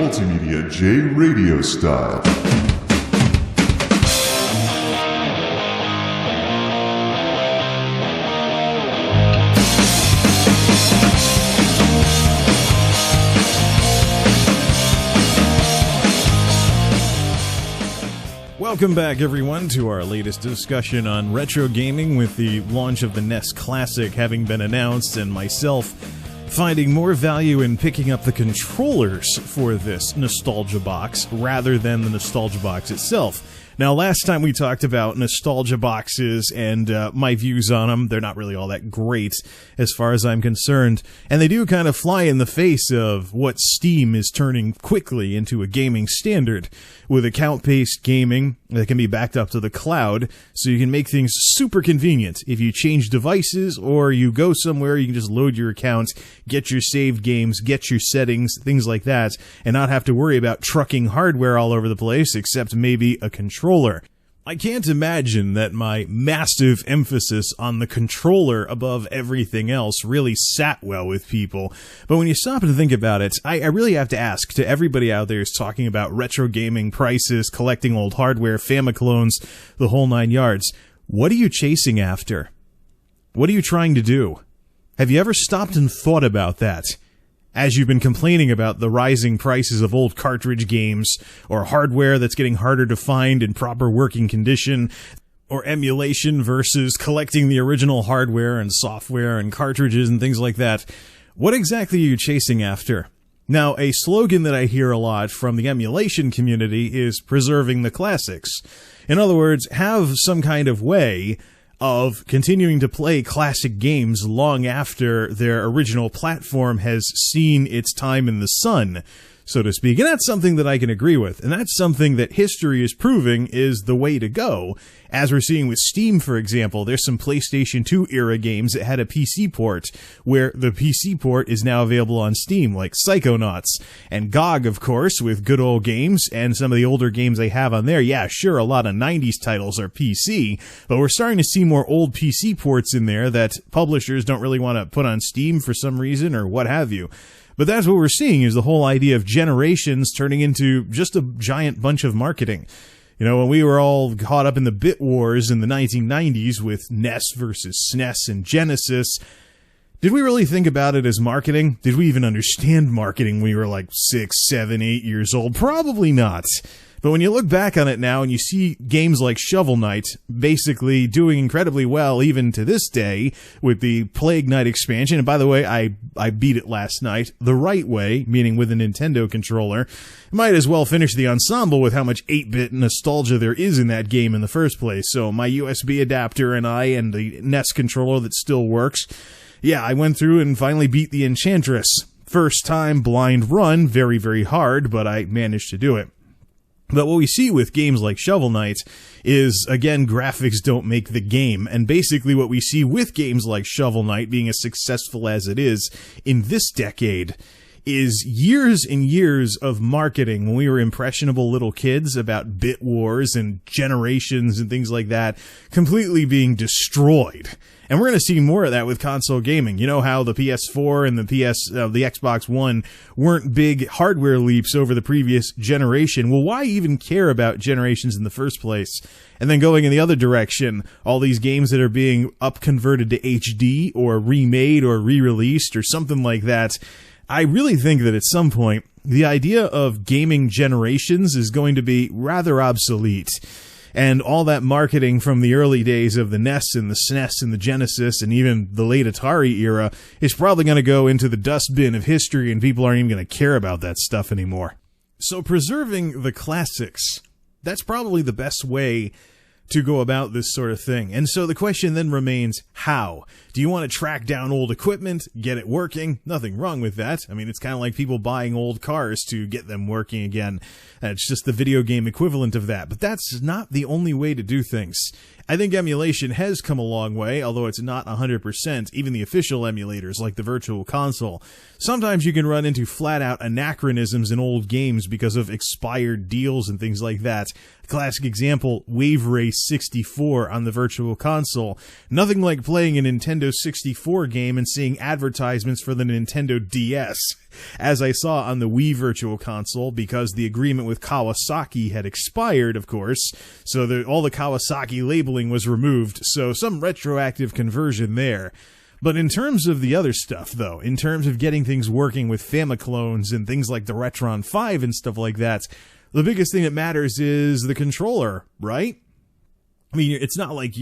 MultimediaJay radio style. Welcome back, everyone, to our latest discussion on retro gaming, with the launch of the NES Classic having been announced, and myself finding more value in picking up the controllers for this nostalgia box rather than the nostalgia box itself. Now, last time we talked about nostalgia boxes and my views on them. They're not really all that great as far as I'm concerned, and they do kind of fly in the face of what Steam is turning quickly into a gaming standard, with account-based gaming that can be backed up to the cloud, so you can make things super convenient. If you change devices or you go somewhere, you can just load your account, get your saved games, get your settings, things like that, and not have to worry about trucking hardware all over the place, except maybe a controller. I can't imagine that my massive emphasis on the controller above everything else really sat well with people. But when you stop and think about it, I really have to ask, to everybody out there who's talking about retro gaming prices, collecting old hardware, Famiclones, the whole nine yards, what are you chasing after? What are you trying to do? Have you ever stopped and thought about that? As you've been complaining about the rising prices of old cartridge games, or hardware that's getting harder to find in proper working condition, or emulation versus collecting the original hardware and software and cartridges and things like that, what exactly are you chasing after? Now, a slogan that I hear a lot from the emulation community is preserving the classics. In other words, have some kind of way of continuing to play classic games long after their original platform has seen its time in the sun, so to speak. And that's something that I can agree with, and that's something that history is proving is the way to go. As we're seeing with Steam, for example, there's some PlayStation 2 era games that had a PC port, where the PC port is now available on Steam, like Psychonauts. And GOG, of course, with good old games, and some of the older games they have on there. Yeah, sure, a lot of 90s titles are PC, but we're starting to see more old PC ports in there that publishers don't really want to put on Steam for some reason, or what have you. But that's what we're seeing, is the whole idea of generations turning into just a giant bunch of marketing. You know, when we were all caught up in the bit wars in the 1990s with NES versus SNES and Genesis, did we really think about it as marketing? Did we even understand marketing when we were like 6, 7, 8 years old? Probably not. But when you look back on it now and you see games like Shovel Knight basically doing incredibly well even to this day with the Plague Knight expansion, and by the way, I beat it last night the right way, meaning with a Nintendo controller. Might as well finish the ensemble with how much 8-bit nostalgia there is in that game in the first place. So my USB adapter and the NES controller that still works. Yeah, I went through and finally beat the Enchantress. First time blind run, very, very hard, but I managed to do it. But what we see with games like Shovel Knight is, again, graphics don't make the game. And basically what we see with games like Shovel Knight being as successful as it is in this decade is years and years of marketing when we were impressionable little kids about bit wars and generations and things like that completely being destroyed. And we're going to see more of that with console gaming. You know how the PS4 and the Xbox One weren't big hardware leaps over the previous generation. Well, why even care about generations in the first place? And then going in the other direction, all these games that are being up-converted to HD or remade or re-released or something like that, I really think that at some point, the idea of gaming generations is going to be rather obsolete. And all that marketing from the early days of the NES and the SNES and the Genesis and even the late Atari era is probably going to go into the dustbin of history, and people aren't even going to care about that stuff anymore. So preserving the classics, that's probably the best way to go about this sort of thing. And so the question then remains, how? Do you want to track down old equipment, get it working? Nothing wrong with that. I mean, it's kind of like people buying old cars to get them working again. It's just the video game equivalent of that. But that's not the only way to do things. I think emulation has come a long way, although it's not 100%, even the official emulators like the Virtual Console. Sometimes you can run into flat-out anachronisms in old games because of expired deals and things like that. Classic example, Wave Race 64 on the Virtual Console. Nothing like playing a Nintendo 64 game and seeing advertisements for the Nintendo DS, as I saw on the Wii Virtual Console, because the agreement with Kawasaki had expired, of course, so all the Kawasaki labeling was removed, so some retroactive conversion there. But in terms of the other stuff, though, in terms of getting things working with Famiclones and things like the Retron 5 and stuff like that, the biggest thing that matters is the controller, right? I mean, it's not like,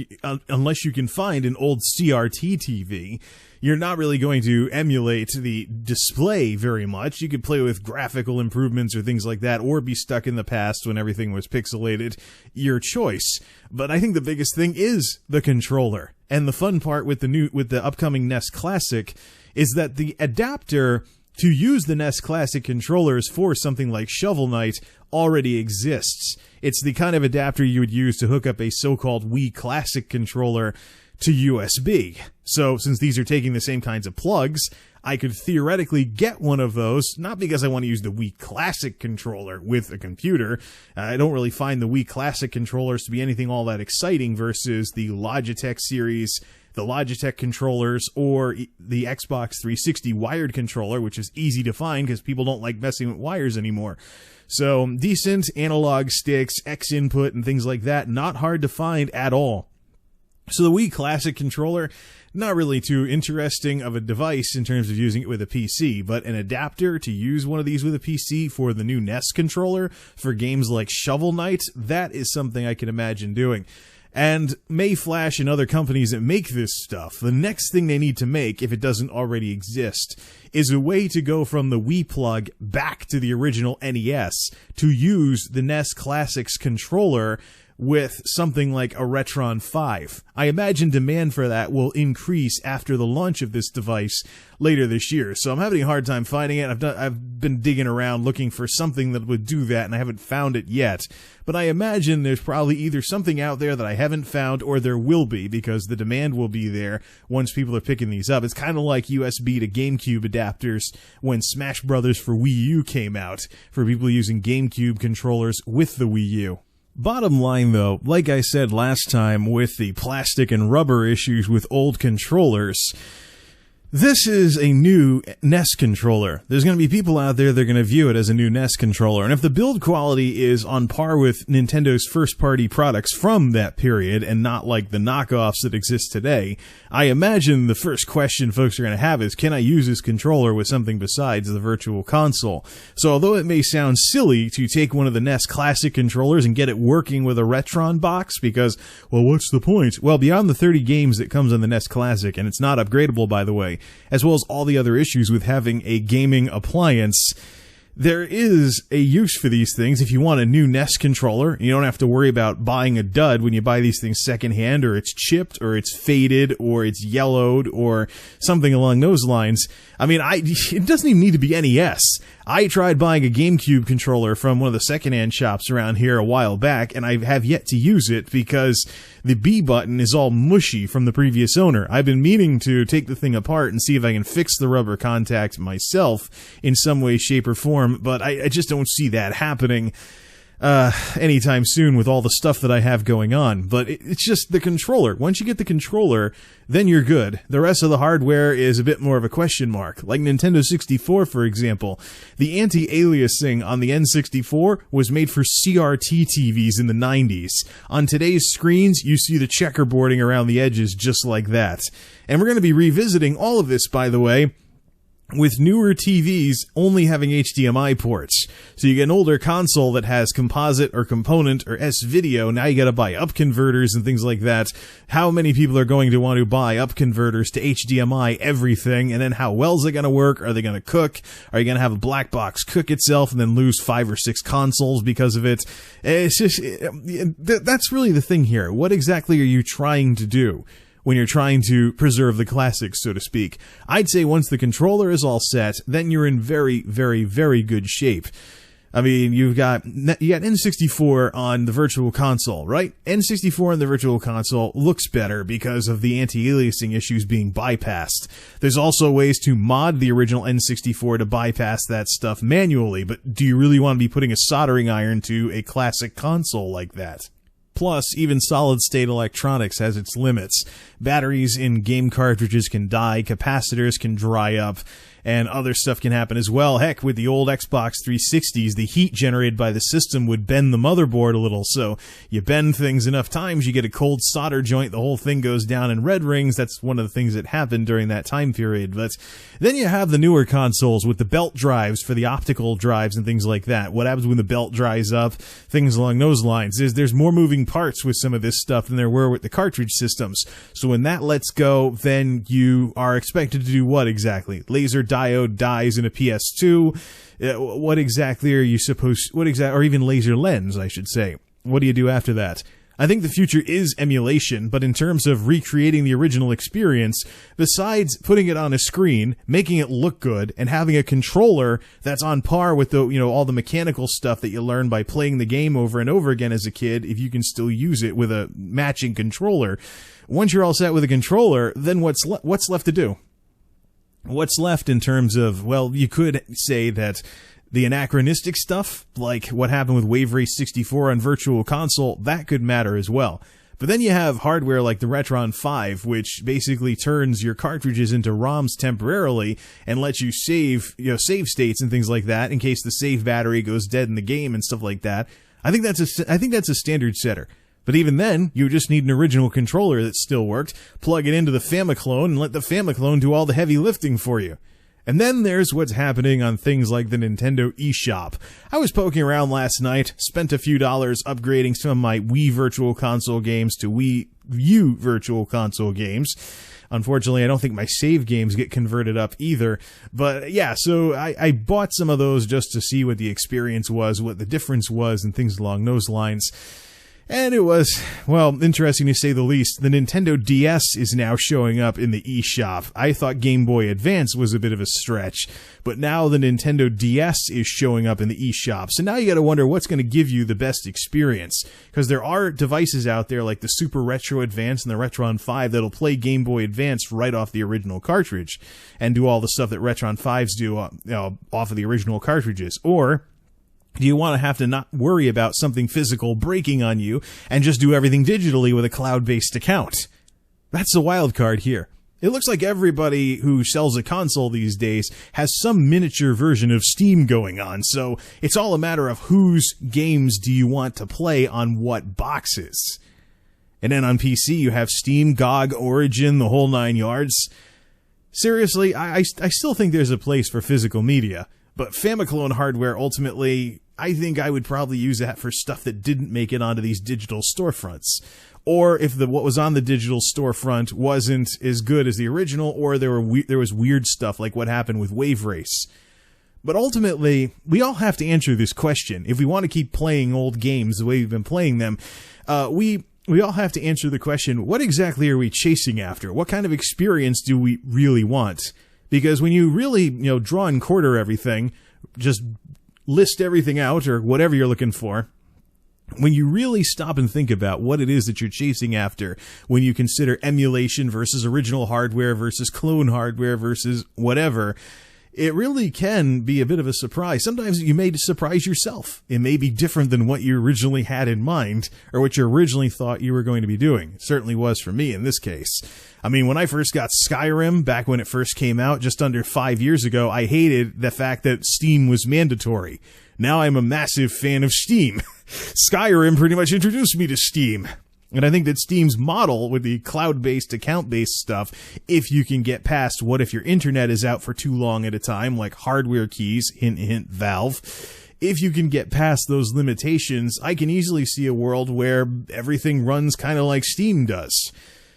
unless you can find an old CRT TV, you're not really going to emulate the display very much. You could play with graphical improvements or things like that, or be stuck in the past when everything was pixelated. Your choice. But I think the biggest thing is the controller. And the fun part with the upcoming NES Classic is that the adapter to use the NES Classic controllers for something like Shovel Knight already exists. It's the kind of adapter you would use to hook up a so-called Wii Classic controller to USB. So, since these are taking the same kinds of plugs, I could theoretically get one of those, not because I want to use the Wii Classic controller with a computer. I don't really find the Wii Classic controllers to be anything all that exciting versus the Logitech series, the Logitech controllers, or the Xbox 360 wired controller, which is easy to find because people don't like messing with wires anymore. So, decent analog sticks, X input, and things like that, not hard to find at all. So the Wii Classic controller, not really too interesting of a device in terms of using it with a PC, but an adapter to use one of these with a PC for the new NES controller for games like Shovel Knight, that is something I can imagine doing. And Mayflash and other companies that make this stuff, the next thing they need to make, if it doesn't already exist, is a way to go from the Wii Plug back to the original NES to use the NES Classic's controller with something like a Retron 5. I imagine demand for that will increase after the launch of this device later this year. So I'm having a hard time finding it. I've been digging around looking for something that would do that, and I haven't found it yet. But I imagine there's probably either something out there that I haven't found, or there will be, because the demand will be there once people are picking these up. It's kind of like USB to GameCube adapters when Smash Brothers for Wii U came out, for people using GameCube controllers with the Wii U. Bottom line, though, like I said last time with the plastic and rubber issues with old controllers, this is a new NES controller. There's going to be people out there that are going to view it as a new NES controller, and if the build quality is on par with Nintendo's first-party products from that period, and not like the knockoffs that exist today, I imagine the first question folks are going to have is, can I use this controller with something besides the Virtual Console? So although it may sound silly to take one of the NES Classic controllers and get it working with a Retron box, because, well, what's the point? Well, beyond the 30 games that comes on the NES Classic, and it's not upgradable, by the way, as well as all the other issues with having a gaming appliance, there is a use for these things. If you want a new NES controller, you don't have to worry about buying a dud when you buy these things secondhand, or it's chipped, or it's faded, or it's yellowed, or something along those lines. I mean, it doesn't even need to be NES. I tried buying a GameCube controller from one of the secondhand shops around here a while back, and I have yet to use it because the B button is all mushy from the previous owner. I've been meaning to take the thing apart and see if I can fix the rubber contact myself in some way, shape, or form, but I just don't see that happening anytime soon with all the stuff that I have going on. But it's just the controller. Once you get the controller, then you're good. The rest of the hardware is a bit more of a question mark. Like Nintendo 64, for example. The anti-aliasing on the N64 was made for CRT TVs in the 90s. On today's screens, you see the checkerboarding around the edges just like that. And we're going to be revisiting all of this, by the way, with newer TVs only having HDMI ports. So you get an older console that has composite or component or S-video, now you gotta buy up converters and things like that. How many people are going to want to buy up converters to HDMI everything, and then how well is it gonna work? Are they gonna cook? Are you gonna have a black box cook itself and then lose 5 or 6 consoles because of it? It's just, that's really the thing here. What exactly are you trying to do when you're trying to preserve the classics, so to speak? I'd say once the controller is all set, then you're in very, very, very good shape. I mean, you got N64 on the Virtual Console, right? N64 on the Virtual Console looks better because of the anti-aliasing issues being bypassed. There's also ways to mod the original N64 to bypass that stuff manually, but do you really want to be putting a soldering iron to a classic console like that? Plus, even solid-state electronics has its limits. Batteries in game cartridges can die, capacitors can dry up, and other stuff can happen as well. Heck, with the old Xbox 360s, the heat generated by the system would bend the motherboard a little, so you bend things enough times, you get a cold solder joint, the whole thing goes down in red rings. That's one of the things that happened during that time period. But then you have the newer consoles with the belt drives for the optical drives and things like that. What happens when the belt dries up? Things along those lines. There's more moving parts with some of this stuff than there were with the cartridge systems. So when that lets go, then you are expected to do what exactly? Laser diode dies in a PS2. What exactly are you supposed? Or even laser lens, I should say. What do you do after that? I think the future is emulation, but in terms of recreating the original experience, besides putting it on a screen, making it look good, and having a controller that's on par with the, all the mechanical stuff that you learn by playing the game over and over again as a kid, if you can still use it with a matching controller. Once you're all set with a controller, then what's left to do? What's left in terms of, well, you could say that the anachronistic stuff, like what happened with Wave Race 64 on Virtual Console, that could matter as well. But then you have hardware like the Retron 5, which basically turns your cartridges into ROMs temporarily and lets you save states and things like that in case the save battery goes dead in the game and stuff like that. I think that's a standard setter. But even then, you just need an original controller that still worked, plug it into the Famiclone, and let the Famiclone do all the heavy lifting for you. And then there's what's happening on things like the Nintendo eShop. I was poking around last night, spent a few dollars upgrading some of my Wii Virtual Console games to Wii U Virtual Console games. Unfortunately, I don't think my save games get converted up either. But yeah, so I bought some of those just to see what the experience was, what the difference was, and things along those lines. And it was, well, interesting to say the least. The Nintendo DS is now showing up in the eShop. I thought Game Boy Advance was a bit of a stretch, but now the Nintendo DS is showing up in the eShop. So now you gotta wonder what's gonna give you the best experience. Because there are devices out there like the Super Retro Advance and the Retron 5 that'll play Game Boy Advance right off the original cartridge and do all the stuff that Retron 5s do off of the original cartridges. Or do you want to have to not worry about something physical breaking on you and just do everything digitally with a cloud-based account? That's the wild card here. It looks like everybody who sells a console these days has some miniature version of Steam going on, so it's all a matter of whose games do you want to play on what boxes. And then on PC you have Steam, GOG, Origin, the whole 9 yards. Seriously, I still think there's a place for physical media. But Famiclone hardware, ultimately, I think I would probably use that for stuff that didn't make it onto these digital storefronts. Or if what was on the digital storefront wasn't as good as the original, or there was weird stuff like what happened with Wave Race. But ultimately, we all have to answer this question. If we want to keep playing old games the way we've been playing them, we all have to answer the question, what exactly are we chasing after? What kind of experience do we really want? Because when you really, draw and quarter everything, just list everything out or whatever you're looking for, when you really stop and think about what it is that you're chasing after, when you consider emulation versus original hardware versus clone hardware versus whatever, it really can be a bit of a surprise. Sometimes you may surprise yourself. It may be different than what you originally had in mind or what you originally thought you were going to be doing. It certainly was for me in this case. I mean, when I first got Skyrim, back when it first came out, just under 5 years ago, I hated the fact that Steam was mandatory. Now I'm a massive fan of Steam. Skyrim pretty much introduced me to Steam. And I think that Steam's model with the cloud-based, account-based stuff, if you can get past what if your internet is out for too long at a time, like hardware keys, hint, hint, Valve, if you can get past those limitations, I can easily see a world where everything runs kind of like Steam does.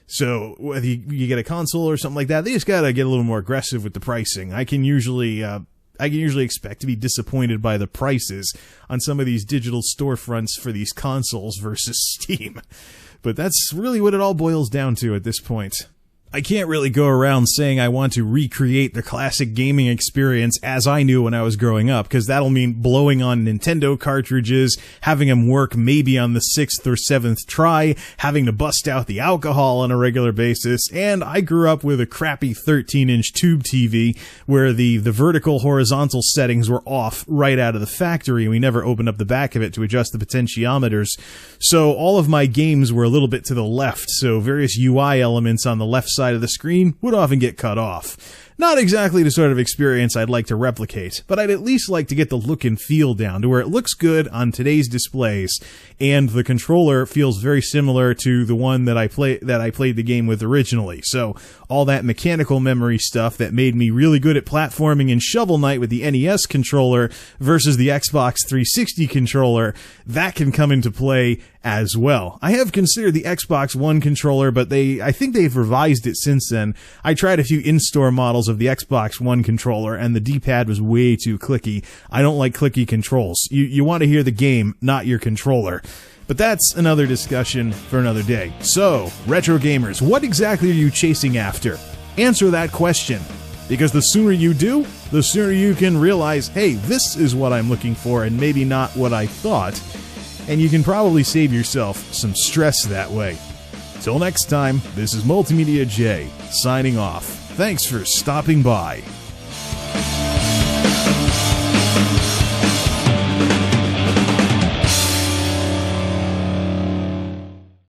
So whether you get a console or something like that, they just gotta get a little more aggressive with the pricing. I can usually expect to be disappointed by the prices on some of these digital storefronts for these consoles versus Steam. But that's really what it all boils down to at this point. I can't really go around saying I want to recreate the classic gaming experience as I knew when I was growing up, because that'll mean blowing on Nintendo cartridges, having them work maybe on the 6th or 7th try, having to bust out the alcohol on a regular basis, and I grew up with a crappy 13-inch tube TV where the vertical horizontal settings were off right out of the factory, and we never opened up the back of it to adjust the potentiometers. So all of my games were a little bit to the left, so various UI elements on the left side of the screen would often get cut off. Not exactly the sort of experience I'd like to replicate, but I'd at least like to get the look and feel down to where it looks good on today's displays, and the controller feels very similar to the one that I played the game with originally. So all that mechanical memory stuff that made me really good at platforming in Shovel Knight with the NES controller versus the Xbox 360 controller, that can come into play as well. I have considered the Xbox One controller, but I think they've revised it since then. I tried a few in-store models of the Xbox One controller, and the D-pad was way too clicky. I don't like clicky controls. You want to hear the game, not your controller. But that's another discussion for another day. So, retro gamers, what exactly are you chasing after? Answer that question. Because the sooner you do, the sooner you can realize, hey, this is what I'm looking for and maybe not what I thought. And you can probably save yourself some stress that way. Till next time, this is MultimediaJay signing off. Thanks for stopping by.